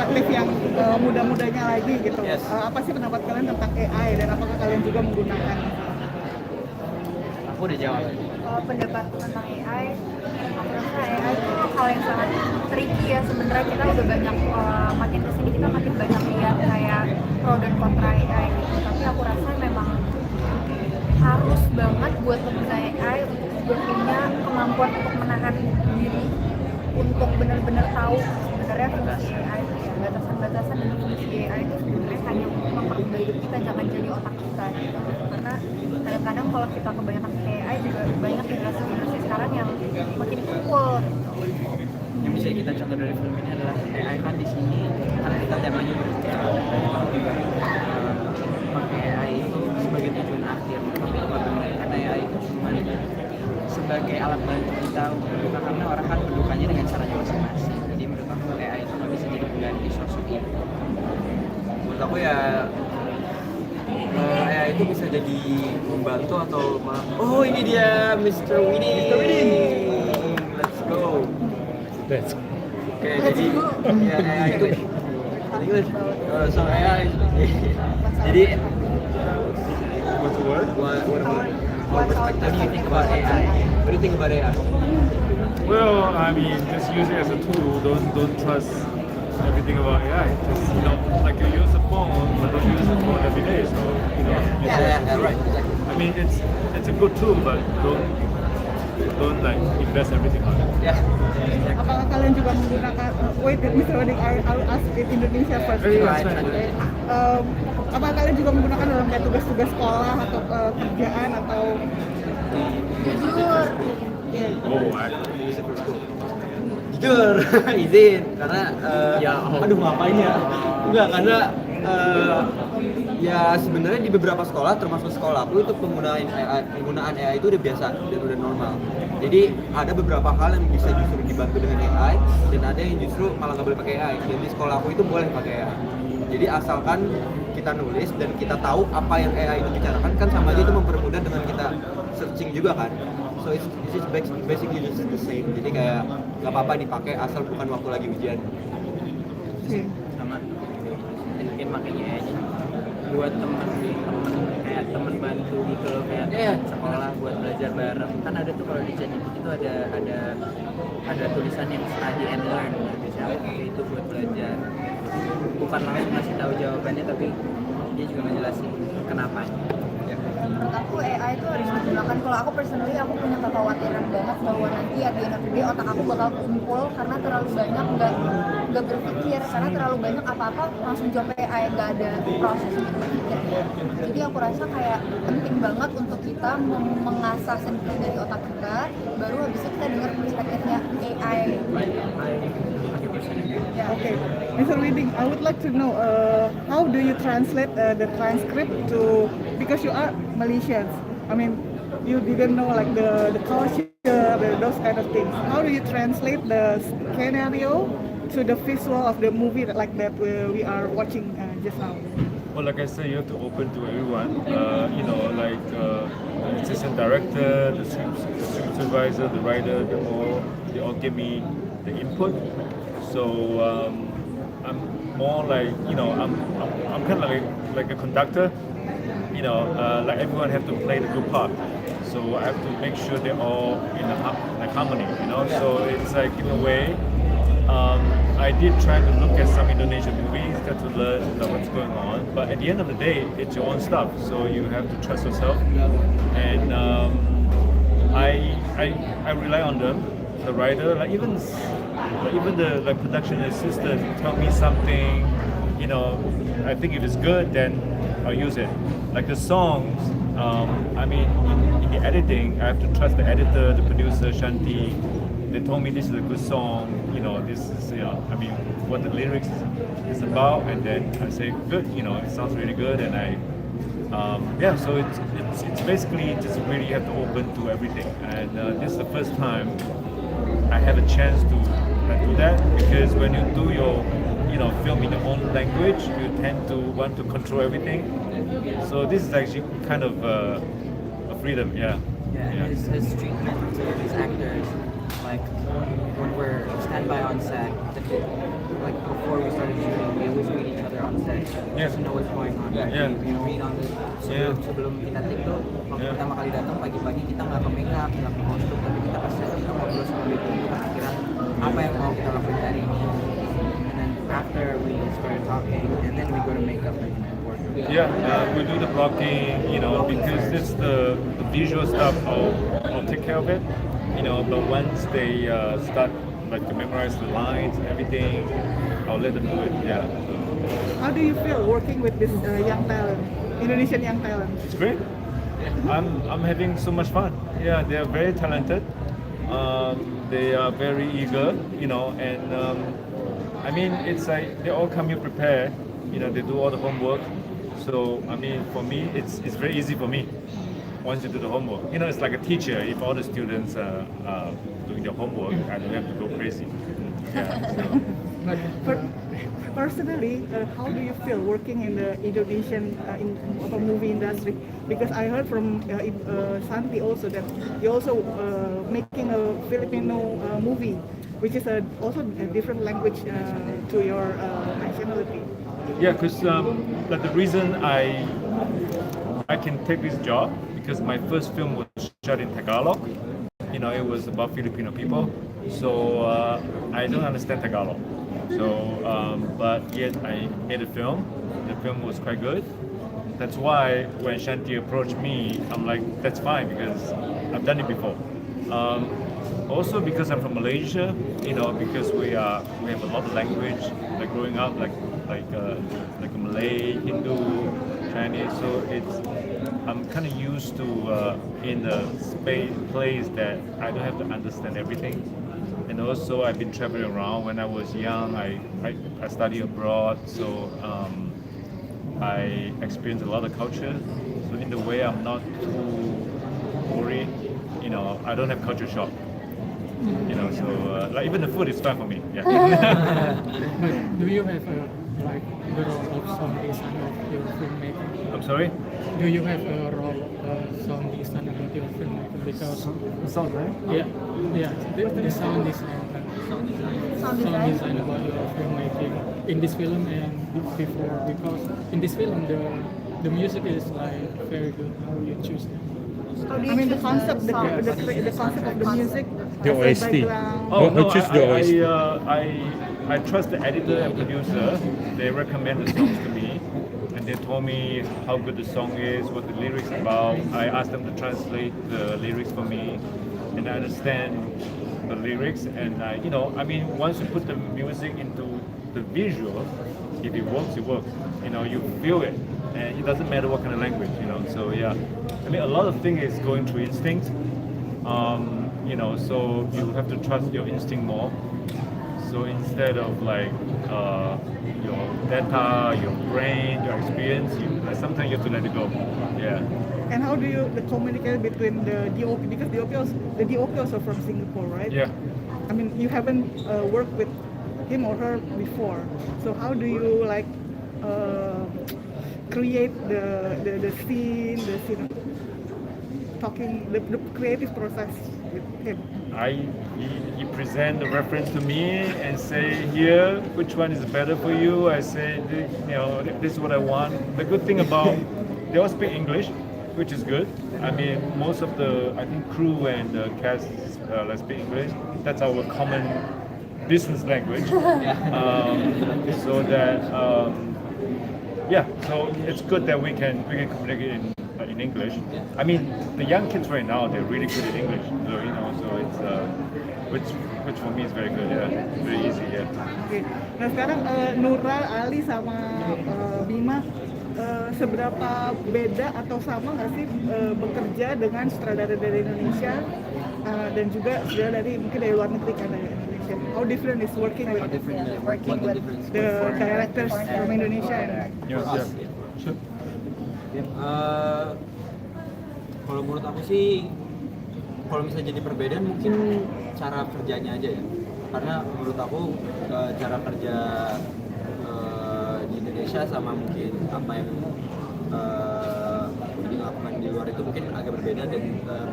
kreatif yang muda-mudanya lagi gitu. Apa sih pendapat kalian tentang AI dan apakah kalian juga menggunakan? Aku udah jawab. Pendapat tentang AI, aku rasa AI itu hal yang sangat tricky ya. Sebenarnya kita udah banyak makin kesini kita makin banyak lihat kayak pro dan kontra AI gitu. Tapi aku rasa memang harus banget buat pengguna AI untuk punya kemampuan untuk menahan diri untuk benar-benar tahu sebenarnya fungsi AI itu ya, batasan-batasan dan fungsi AI itu sebenarnya hanya untuk mempermudah hidup kita, jangan jadi otak kita gitu. Karena kadang-kadang kalau kita kebanyakan pakai AI juga banyak generasi sekarang yang makin kumpul gitu. Yang bisa kita contoh dari film ini adalah AI kan di sini karena kita temanya berbicara pakai AI itu sebagai tujuan akhir, tapi kalau menggunakan AI itu cuma sebagai alat bantu kita untuk berduka, karena orang kan berdukanya dengan caranya masing-masing. Jadi menurut aku AI itu nggak bisa jadi pengganti sosok ibu. Menurut aku ya AI itu bisa jadi membantu atau oh ini dia Mr. Winnie. Let's go. Oke, jadi ya AI itu English. So AI jadi what's the word? What perspective do you think about AI? What do you think about AI? Well, I mean, just use it as a tool. Don't trust everything about AI. Just like you use a phone, but don't use the phone every day. So use it as a tool. Right. Exactly. I mean, it's a good tool, but don't like invest everything on it. Yeah. Apakah kalian juga menggunakan wait, Mr. Wedding, I'll ask it Indonesia first. Right. Apakah kalian juga menggunakan dalam kayak tugas-tugas sekolah atau kerjaan atau Jujur, Jujur, izin karena aduh ngapain ya? Enggak, karena ya sebenarnya di beberapa sekolah termasuk sekolahku itu penggunaan AI itu udah biasa dan udah normal. Jadi ada beberapa hal yang bisa justru dibantu dengan AI dan ada yang justru malah nggak boleh pakai AI. Jadi sekolahku itu boleh pakai AI. Jadi asalkan kita nulis dan kita tahu apa yang AI itu bicarakan, kan sama aja itu mempermudah dengan kita searching juga kan. So it's basically just the same. Jadi kayak nggak apa-apa dipakai asal bukan waktu lagi ujian. Sama mungkin makanya aja buat temen kayak temen bantu gitu loh, kayak sekolah buat belajar bareng. Kan ada tuh kalau di channel itu ada tulisan yang study and learn, biasanya aku pakai itu buat belajar, bukan langsung ngasih tahu jawabannya tapi dia juga ngejelasin kenapanya. menurut aku AI itu harus digunakan. Kalau aku personally, aku punya kekhawatiran banget bahwa nanti at the end of the day otak aku bakal kumpul karena terlalu banyak nggak berpikir, karena terlalu banyak apa-apa langsung jawab AI, nggak ada proses untuk berpikir. Jadi aku rasa kayak penting banget untuk kita mengasah sendiri dari otak kita, baru habis itu kita dengar perspektifnya AI. Okay, Mr. Reading, I would like to know how do you translate the transcript to, because you are Malaysians. I mean, you didn't know like the culture, those kind of things. How do you translate the scenario to the visual of the movie like that we are watching just now? Well, like I said, you have to open to everyone. Like the assistant director, the script supervisor, the writer, they all give me the input. So I'm more like, I'm kind of like a conductor. Like everyone have to play the good part. So I have to make sure they're all in harmony. So it's like in a way. I did try to look at some Indonesian movies to learn what's going on, but at the end of the day, it's your own stuff, so you have to trust yourself. And I rely on them, the writer, like even the production assistant tell me something. I think if it's good, then I'll use it. Like the songs, in the editing, I have to trust the editor, the producer, Shanti. They told me this is a good song, this is, what the lyrics is about, and then I say, good, it sounds really good, and so it's basically just really have to open to everything, and this is the first time I have a chance to do that, because when you do your, film in your own language, you tend to want to control everything, so this is actually kind of a freedom, His treatment to his actors, like when we're standby on set, like before we started shooting, Yeah. to know what's going on. Yeah. We read on the sebelum kita take tuh waktu Yeah. pertama kali datang pagi-pagi kita nggak ke makeup, nggak ke kostum, tapi kita pasti kita ngobrol sama baby untuk pikiran apa yang mau kita lakukan hari ini. And then after we started talking, and then we go to makeup and work. Yeah, we do the blocking, because this the visual stuff. I'll take care of it, But once they start like to memorize the lines and everything, I'll let them do it. Yeah, How do you feel working with this young talent, Indonesian young talent? it's great. I'm having so much fun. Yeah, they are very talented. They are very eager, and I mean it's like they all come here prepared. They do all the homework. So I mean, for me, it's very easy for me. Once you do the homework, it's like a teacher. If all the students are doing their homework, I don't have to go crazy. Yeah. Personally, how do you feel working in the Indonesian movie industry? Because I heard from Santi also that you also making a Filipino movie, which is also a different language to your nationality. Yeah, because but the reason I can take this job because my first film was shot in Tagalog. It was about Filipino people, so I don't understand Tagalog. So, but yet I made a film. The film was quite good. That's why when Shanti approached me, I'm like, that's fine because I've done it before. Also because I'm from Malaysia, because we have a lot of language, like growing up, like a Malay, Hindu, Chinese. So I'm kind of used to in a place that I don't have to understand everything. And also I've been traveling around. When I was young, I studied abroad, so I experienced a lot of culture. So in the way, I'm not too worried. I don't have culture shock. So like even the food is fine for me. Yeah. Do you have the role of sound design of your filmmaking? I'm sorry. Do you have a role sound design about your filmmaking? Because Sound right? yeah, the sound design. Sound design about your filmmaking in this film and before, because in this film the music is like very good. How you choose it? How do you I mean the choose concept, the song? concept of the music, The as a OST. background. Oh Who no, choose the OST? I trust the editor and producer. They recommend the songs to me, and they told me how good the song is, what the lyrics about. I asked them to translate the lyrics for me, and I understand the lyrics. And once you put the music into the visual, if it works, it works. You feel it, and it doesn't matter what kind of language. So yeah, I mean a lot of things is going through instinct. So you have to trust your instinct more. So instead of like your data, your brain, your experience, sometimes you have to let it go. Yeah. And how do you communicate between the DOP, because the DOP also from Singapore, right? Yeah. I mean, you haven't worked with him or her before, so how do you create the scene, talking, the creative process with him? You present the reference to me and say, here, which one is better for you? I say, this is what I want. The good thing about, they all speak English, which is good. I mean, most of the, crew and the cast speak English. That's our common business language. So that, so it's good that we can communicate in English. I mean, the young kids right now, they're really good at English. So it's, which for me is very good, very easy, Oke. Nah sekarang Nura, Ali sama Bima, seberapa beda atau sama nggak sih bekerja dengan sutradara dari Indonesia dan juga sutradara mungkin dari luar negeri kan dari Indonesia? How different is working with the directors from Indonesia? Kalau menurut aku sih, kalau misalnya jadi perbedaan mungkin cara kerjanya aja ya. Karena menurut aku cara kerja di Indonesia sama mungkin apa yang dilakukan di luar itu mungkin agak berbeda dan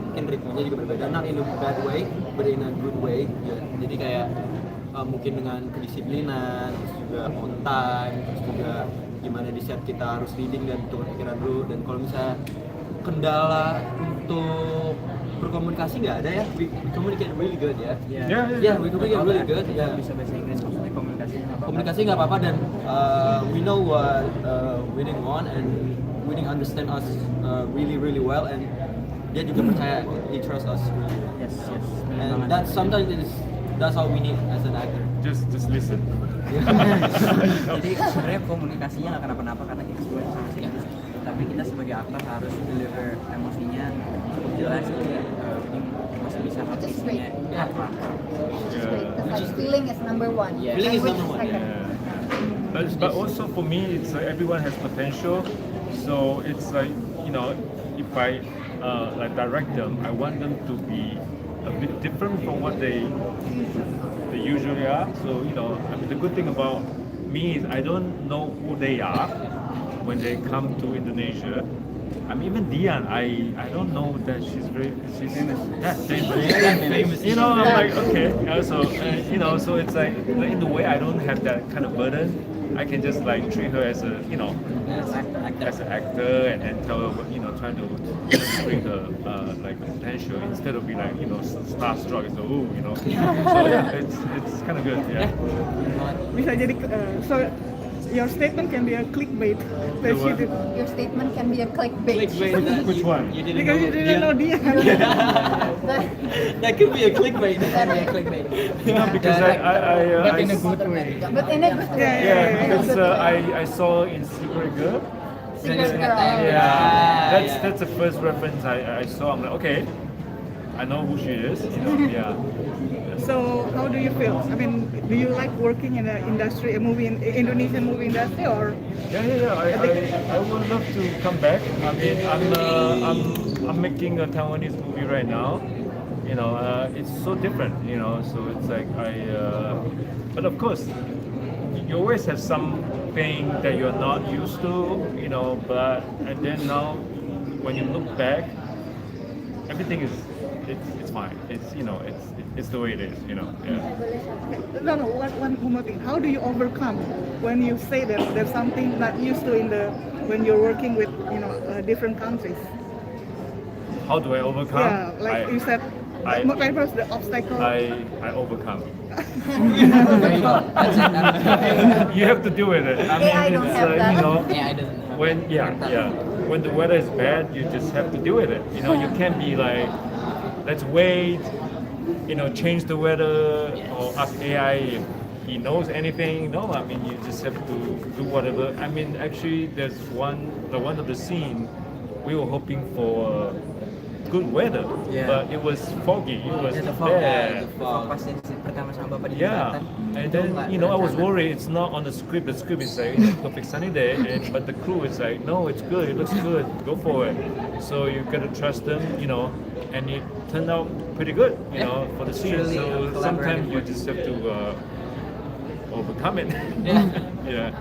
mungkin ritmenya juga berbeda. Not in a bad way, but in a good way. Ya. Jadi kayak mungkin dengan kedisiplinan, terus juga on time, terus juga gimana di set kita harus reading dan tukar pikiran dulu, dan kalau misalnya kendala untuk berkomunikasi nggak ada ya, we communicate really good ya. Yeah. We communicate really good. Ya, Ya. bisa bahasa Inggris, maksudnya komunikasi nggak apa-apa. Komunikasi nggak apa-apa, dan we know what Winning want, and Winning understand us really well, and dia juga percaya, he trust us really. Yes. Bener And banget. that's how we need as an actor. Just listen. Jadi sebenarnya komunikasinya nggak kenapa-napa karena kita semua sama sih. Tapi kita sebagai aktor harus deliver emosinya cukup jelas, jadi ini masih bisa Which is great. hapusnya apa. Which is great. Because like feeling is number one. Yeah. Feeling is Language number one, second. Yeah. But also for me, it's like everyone has potential. So it's like, you know, if I like direct them, I want them to be a bit different from what they usually are. So you know, I mean, the good thing about me is I don't know who they are when they come to Indonesia. I mean, even Dian, I don't know that she's famous. Yeah, famous. You know, I'm like, okay. You know, so it's like in the way I don't have that kind of burden. I can just like treat her as a, you know, as an actor, and tell her, you know, trying to bring her like potential instead of being like, you know, starstruck. So, ooh, you know. So yeah, it's kind of good. Yeah. Bisa jadi so your statement can be a clickbait that she what? did Your statement can be a clickbait. Which one? You didn't because you didn't know dia. That could be a clickbait. Clickbait. No, because But in a I good way. But in a good way. yeah, because I saw in Secret Girl. Secret Girl. Yeah, that's the first reference I saw. I'm like, okay, I know who she is. You know, yeah. So how do you feel? I mean, do you like working in the industry, Indonesian movie industry, or Yeah. I would love to come back. I mean, I'm making a Taiwanese movie right now. You know, it's so different. You know, so it's like but of course, you always have something that you're not used to. You know, and then now, when you look back, everything is it's fine. It's, you know, it's the way it is. You know. Yeah. no? One more thing. How do you overcome when you say that there's something not used to when you're working with different countries? How do I overcome? Yeah, like you said, first the obstacle. I overcome. You have to deal with it. I mean, AI don't it's have that. you know, Yeah, I doesn't have when the weather is bad, you just have to deal with it. You know, you can't be like, let's wait, you know, change the weather, or ask AI if he knows anything. No, I mean, you just have to do whatever. I mean, actually, there's one of the scene, we were hoping for good weather, Yeah. but it was foggy. It was The bad. fog pas scene pertama sama bapak di Yeah, jembatan. and Itu then nggak you know I was terencana. worried it's not on the script. The script is like, you know, perfect sunny day, but the crew is like, no, it's good. It looks good. Go for it. So you gotta trust them, you know. And it turned out pretty good, you know, for the scene. Really So sometimes you just have to overcome it. Yeah.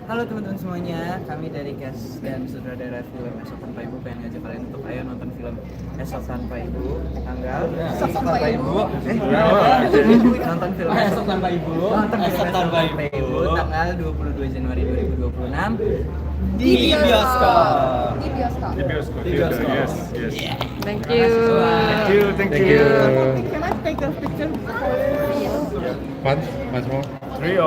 Halo teman-teman semuanya, kami dari cast dan sutradara film Esok Tanpa Ibu pengen ngajak kalian untuk ayo nonton film Esok Tanpa Ibu tanggal Esok Tanpa Ibu. Nonton film Esok Tanpa Ibu. Nonton film Esok Esok Tanpa Tanpa Ibu. Ibu tanggal 22 Januari 2026 Di bioskop. Di bioskop. The bioskop. The bioskop. Yes. Thank you. Thank you. Can I take a picture? Once more. 3 of